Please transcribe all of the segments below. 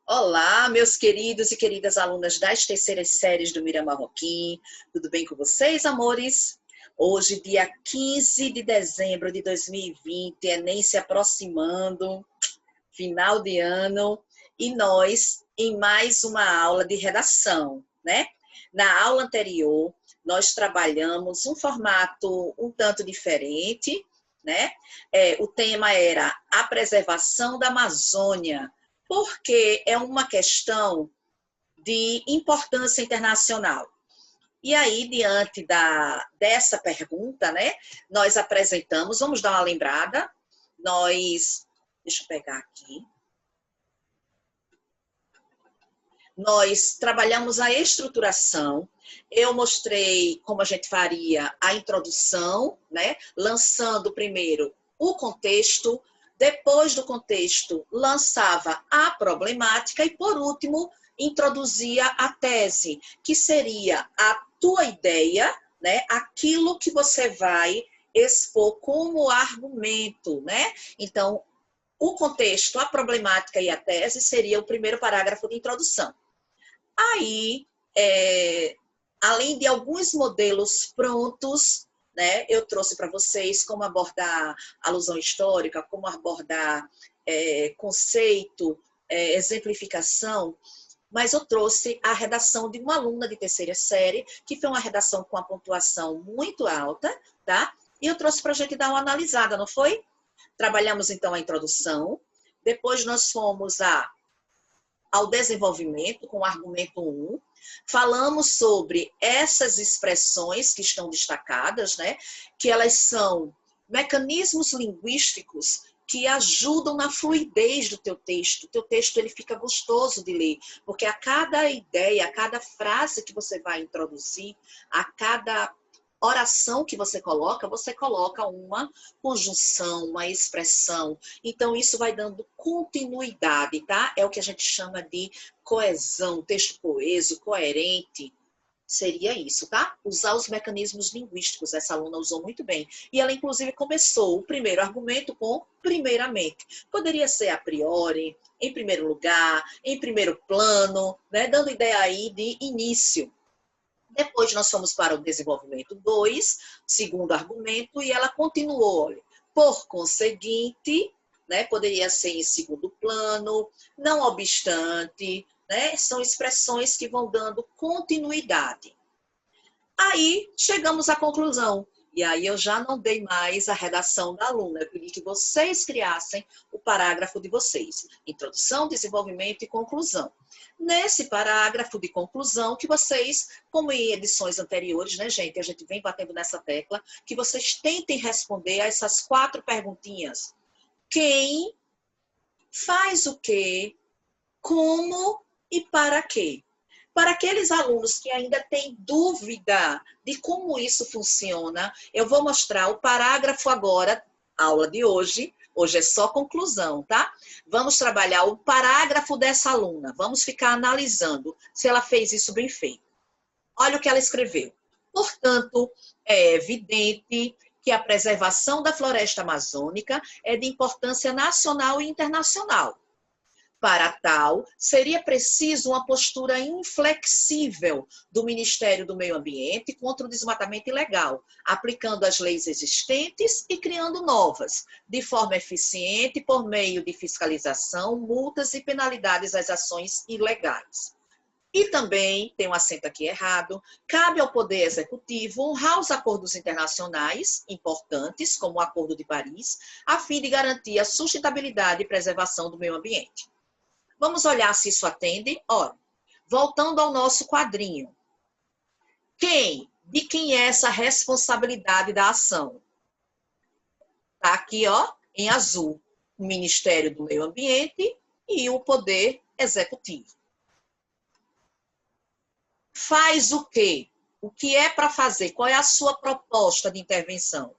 Olá, meus queridos e queridas alunas das terceiras séries do Miriam Marroquim. Tudo bem com vocês, amores? Hoje, dia 15 de dezembro de 2020, Enem se aproximando, final de ano, e nós em mais uma aula de redação, né? Na aula anterior, nós trabalhamos um formato um tanto diferente, né? O tema era a preservação da Amazônia, porque é uma questão de importância internacional. E aí, diante dessa pergunta, né, nós apresentamos, vamos dar uma lembrada, deixa eu pegar aqui, nós trabalhamos a estruturação, eu mostrei como a gente faria a introdução, né, lançando primeiro o contexto, depois do contexto lançava a problemática e, por último, introduzia a tese, que seria a tua ideia, né, aquilo que você vai expor como argumento, né? Então, o contexto, a problemática e a tese seria o primeiro parágrafo de introdução. Aí, além de alguns modelos prontos, né, eu trouxe para vocês como abordar alusão histórica, como abordar conceito, exemplificação, mas eu trouxe a redação de uma aluna de terceira série, que foi uma redação com a pontuação muito alta, tá? E eu trouxe para a gente dar uma analisada, não foi? Trabalhamos, então, a introdução, depois nós fomos ao desenvolvimento, com o argumento 1, falamos sobre essas expressões que estão destacadas, né? Que elas são mecanismos linguísticos que ajudam na fluidez do teu texto. O teu texto ele fica gostoso de ler, porque a cada ideia, a cada frase que você vai introduzir, a cada oração que você coloca uma conjunção, uma expressão. Então, isso vai dando continuidade, tá? É o que a gente chama de coesão, texto coeso, coerente. Seria isso, tá? Usar os mecanismos linguísticos. Essa aluna usou muito bem. E ela, inclusive, começou o primeiro argumento com primeiramente. Poderia ser a priori, em primeiro lugar, em primeiro plano, né? Dando ideia aí de início. Depois nós fomos para o desenvolvimento 2, segundo argumento, e ela continuou, olha, por conseguinte, né, poderia ser em segundo plano, não obstante, né, são expressões que vão dando continuidade. Aí chegamos à conclusão. E aí eu já não dei mais a redação da aluna, eu pedi que vocês criassem o parágrafo de vocês. Introdução, desenvolvimento e conclusão. Nesse parágrafo de conclusão, que vocês, como em edições anteriores, né, gente, a gente vem batendo nessa tecla, que vocês tentem responder a essas 4 perguntinhas. Quem, faz o quê, como e para quê? Para aqueles alunos que ainda têm dúvida de como isso funciona, eu vou mostrar o parágrafo agora, aula de hoje. Hoje é só conclusão, tá? Vamos trabalhar o parágrafo dessa aluna. Vamos ficar analisando se ela fez isso bem feito. Olha o que ela escreveu. Portanto, é evidente que a preservação da floresta amazônica é de importância nacional e internacional. Para tal, seria preciso uma postura inflexível do Ministério do Meio Ambiente contra o desmatamento ilegal, aplicando as leis existentes e criando novas, de forma eficiente por meio de fiscalização, multas e penalidades às ações ilegais. E também, tem um acento aqui errado, cabe ao Poder Executivo honrar os acordos internacionais importantes, como o Acordo de Paris, a fim de garantir a sustentabilidade e preservação do meio ambiente. Vamos olhar se isso atende? Olha, voltando ao nosso quadrinho. De quem é essa responsabilidade da ação? Está aqui, ó, em azul, o Ministério do Meio Ambiente e o Poder Executivo. Faz o quê? O que é para fazer? Qual é a sua proposta de intervenção?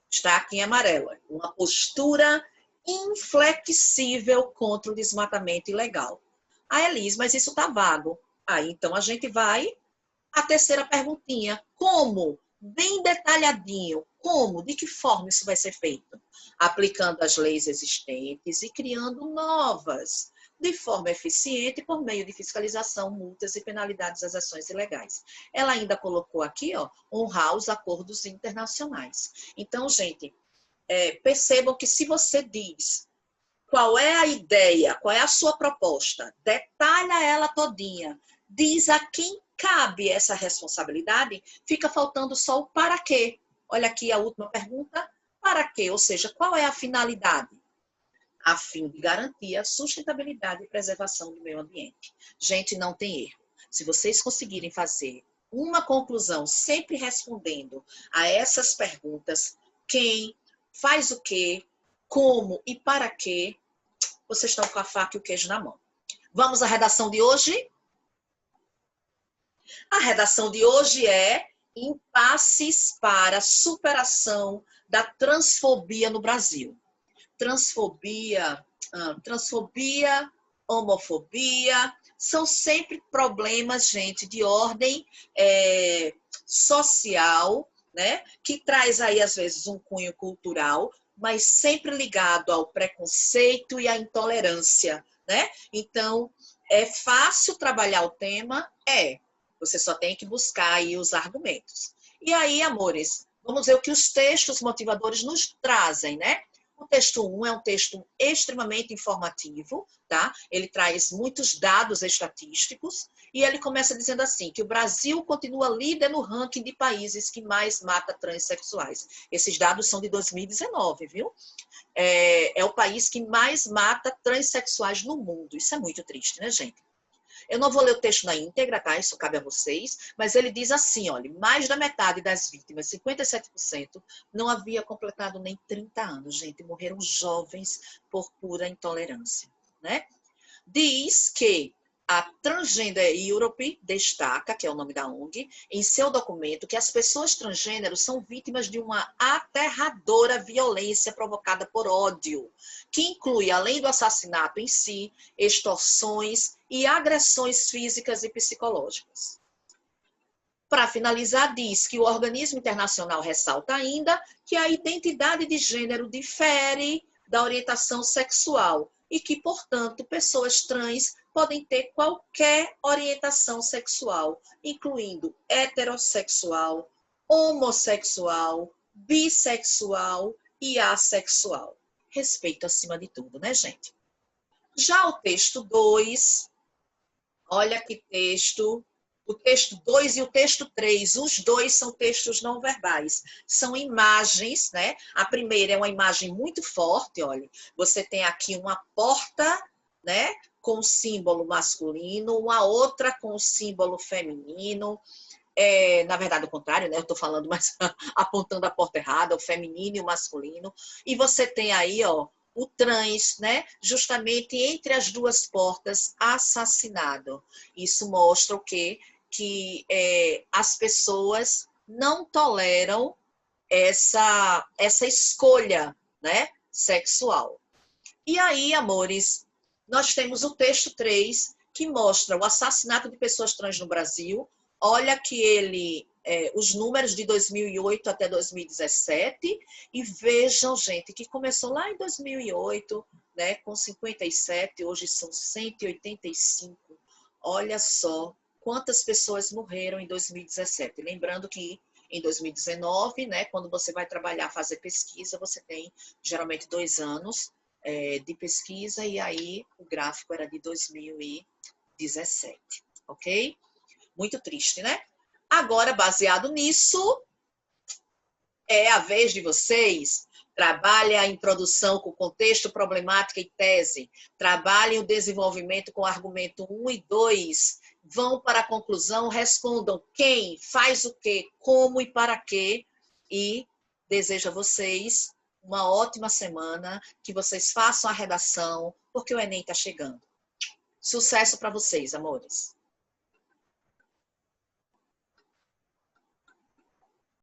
Está aqui em amarelo. Uma postura inflexível contra o desmatamento ilegal. Elis, mas isso está vago. Aí, então, a gente vai à terceira perguntinha. Como? Bem detalhadinho. Como? De que forma isso vai ser feito? Aplicando as leis existentes e criando novas. de forma eficiente por meio de fiscalização, multas e penalidades às ações ilegais. Ela ainda colocou aqui, ó, honrar os acordos internacionais. Então, gente, percebam que se você diz qual é a ideia, qual é a sua proposta, detalha ela todinha, diz a quem cabe essa responsabilidade, fica faltando só o para quê. Olha aqui a última pergunta, para quê? Ou seja, qual é a finalidade? A fim de garantir a sustentabilidade e preservação do meio ambiente. Gente, não tem erro. Se vocês conseguirem fazer uma conclusão sempre respondendo a essas perguntas, quem, faz o quê, como e para quê, vocês estão com a faca e o queijo na mão. Vamos à redação de hoje? A redação de hoje é impasses para superação da transfobia no Brasil. Transfobia, homofobia, são sempre problemas, gente, de ordem social, né? Que traz aí, às vezes, um cunho cultural, mas sempre ligado ao preconceito e à intolerância, né? Então, é fácil trabalhar o tema? Você só tem que buscar aí os argumentos. E aí, amores, vamos ver o que os textos motivadores nos trazem, né? O texto 1 é um texto extremamente informativo, tá? Ele traz muitos dados estatísticos e ele começa dizendo assim, que o Brasil continua líder no ranking de países que mais mata transexuais. Esses dados são de 2019, viu? É o país que mais mata transexuais no mundo. Isso é muito triste, né, gente? Eu não vou ler o texto na íntegra, tá? Isso cabe a vocês, mas ele diz assim, olha, mais da metade das vítimas, 57%, não havia completado nem 30 anos, gente, morreram jovens por pura intolerância, né? Diz que a Transgender Europe destaca, que é o nome da ONG, em seu documento, que as pessoas transgêneros são vítimas de uma aterradora violência provocada por ódio, que inclui, além do assassinato em si, extorsões e agressões físicas e psicológicas. Para finalizar, diz que o organismo internacional ressalta ainda que a identidade de gênero difere da orientação sexual e que, portanto, pessoas trans podem ter qualquer orientação sexual, incluindo heterossexual, homossexual, bissexual e assexual. Respeito acima de tudo, né, gente? Já o texto 2, olha que texto. O texto 2 e o texto 3, os dois são textos não verbais. São imagens, né? A primeira é uma imagem muito forte, olha. Você tem aqui uma porta, né? Com o símbolo masculino, uma outra com o símbolo feminino. Na verdade, o contrário, né? Eu estou falando, mas apontando a porta errada, o feminino e o masculino. E você tem aí, ó, o trans, né? Justamente entre as duas portas, assassinado. Isso mostra o quê? Que as pessoas não toleram essa escolha, né, sexual. E aí, amores, nós temos o texto 3, que mostra o assassinato de pessoas trans no Brasil. Olha que ele, os números de 2008 até 2017, e vejam, gente, que começou lá em 2008, né, com 57, hoje são 185. Olha só quantas pessoas morreram em 2017. Lembrando que em 2019, né, quando você vai trabalhar, fazer pesquisa, você tem geralmente 2 anos de pesquisa, e aí o gráfico era de 2017, ok? Muito triste, né? Agora, baseado nisso, é a vez de vocês. Trabalhem a introdução com contexto, problemática e tese. Trabalhem o desenvolvimento com argumento 1 e 2. Vão para a conclusão, respondam quem, faz o quê, como e para quê. E desejo a vocês uma ótima semana, que vocês façam a redação, porque o Enem está chegando. Sucesso para vocês, amores!